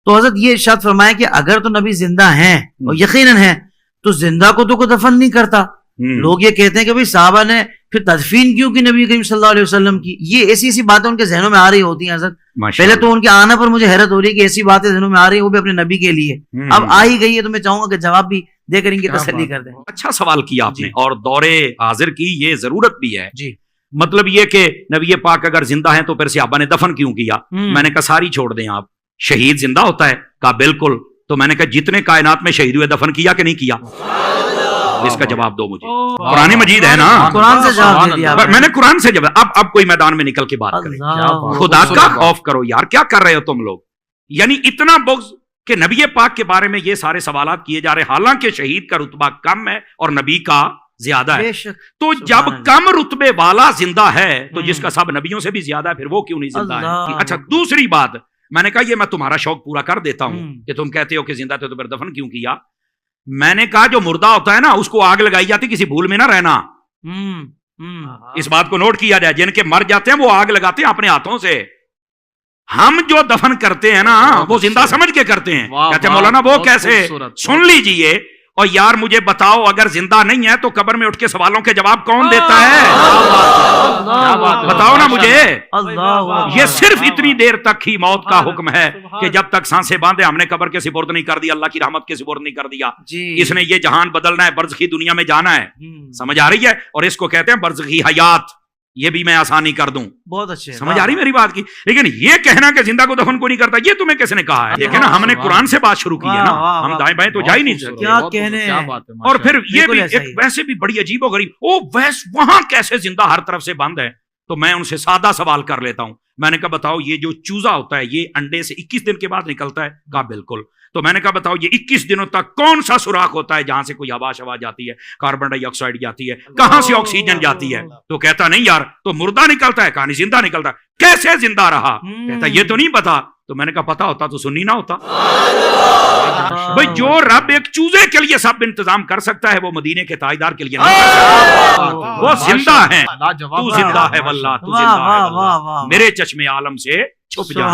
تو حضرت یہ ارشاد فرمایا کہ اگر تو نبی زندہ ہیں اور یقیناً ہیں تو زندہ کو تو کوئی دفن نہیں کرتا. لوگ یہ کہتے ہیں کہ بھئی صحابہ نے پھر تدفین کیوں کی نبی کریم صلی اللہ علیہ وسلم کی. یہ ایسی ایسی باتیں ان کے ذہنوں میں آ رہی ہوتی ہیں حضرت. پہلے تو ان کے آنا پر مجھے حیرت ہو رہی ہے کہ ایسی باتیں ذہنوں میں آ رہی ہیں وہ بھی اپنے نبی کے لیے. اب آ ہی گئی ہے تو میں چاہوں گا کہ جواب بھی دے کر ان کی تسلی کر دیں. اچھا سوال کیا آپ نے اور دور حاضر کی یہ ضرورت بھی ہے. جی مطلب یہ کہ نبی پاک اگر زندہ ہیں تو پھر صحابہ نے دفن کیوں کیا؟ میں نے کہا ساری چھوڑ دیں آپ. شہید زندہ ہوتا ہے؟ کہا بالکل. تو میں نے کہا جتنے کائنات میں شہید ہوئے دفن کیا کہ نہیں کیا؟ اس کا جواب دو مجھے. قرآن مجید ہے نا, قرآن سے جواب دے دیا. میں نے قرآن سے جواب. اب کوئی میدان میں نکل کے بات کرے. خدا کا خوف کرو یار, کیا کر رہے ہو تم لوگ؟ یعنی اتنا بغض کہ نبی پاک کے بارے میں یہ سارے سوالات کیے جا رہے, حالانکہ شہید کا رتبہ کم ہے اور نبی کا زیادہ ہے. تو جب کم رتبے والا زندہ ہے تو جس کا سب نبیوں سے بھی زیادہ ہے, پھر وہ کیوں نہیں زندہ ہے؟ اچھا دوسری بات, میں نے کہا یہ میں تمہارا شوق پورا کر دیتا ہوں کہ تم کہتے ہو کہ زندہ تھے تو پھر دفن کیوں کیا. میں نے کہا جو مردہ ہوتا ہے نا اس کو آگ لگائی جاتی, کسی بھول میں نہ رہنا. اس بات کو نوٹ کیا جائے, جن کے مر جاتے ہیں وہ آگ لگاتے ہیں اپنے ہاتھوں سے. ہم جو دفن کرتے ہیں نا وہ زندہ سمجھ کے کرتے ہیں. کہتے ہیں مولانا وہ کیسے؟ سن لیجئے. اور یار مجھے بتاؤ اگر زندہ نہیں ہے تو قبر میں اٹھ کے سوالوں کے جواب کون دیتا ہے؟ بتاؤ نا مجھے. یہ صرف اتنی دیر تک ہی موت کا حکم ہے کہ جب تک سانسیں باندھے ہم نے قبر کے سپرد نہیں کر دیا, اللہ کی رحمت کے سپرد نہیں کر دیا. اس نے یہ جہان بدلنا ہے, برزخی دنیا میں جانا ہے. سمجھ آ رہی ہے؟ اور اس کو کہتے ہیں برزخی حیات. یہ بھی میں آسانی کر دوں. بہت اچھے. سمجھ آ رہی میری بات کی؟ لیکن یہ کہنا کہ زندہ کو دفن کو نہیں کرتا, یہ تمہیں کس نے کہا ہے؟ دیکھیں نا, ہم نے قرآن سے بات شروع کی ہے نا, ہم دائیں بائیں تو جا ہی نہیں سکتے. کیا کہنے. اور پھر یہ بھی ایک ویسے بھی بڑی عجیب و غریب, وہاں کیسے زندہ ہر طرف سے بند ہے. تو میں ان سے سادہ سوال کر لیتا ہوں. میں نے کہا بتاؤ یہ جو چوزا ہوتا ہے یہ انڈے سے 21 دن کے بعد نکلتا ہے؟ کہا بالکل. تو میں نے کہا بتاؤ یہ 21 دنوں تک کون سا سوراخ ہوتا ہے جہاں سے کوئی ہوا شوا جاتی ہے, کاربن ڈائی آکسائڈ جاتی ہے, کہاں سے آکسیجن جاتی ہے؟ تو کہتا نہیں یار تو مردہ نکلتا ہے. کہا نہیں زندہ نکلتا ہے. کیسے زندہ رہا؟ کہتا یہ تو نہیں پتا. تو میں نے کہا پتا ہوتا تو سنی نہ ہوتا. بھئی جو رب ایک چوزے کے لیے سب انتظام کر سکتا ہے وہ مدینے کے تاجدار کے لیے نہیں کر سکتا. وہ زندہ ہے, تو زندہ ہے واللہ, تو زندہ ہے واللہ, میرے چشم عالم سے چھپ جا.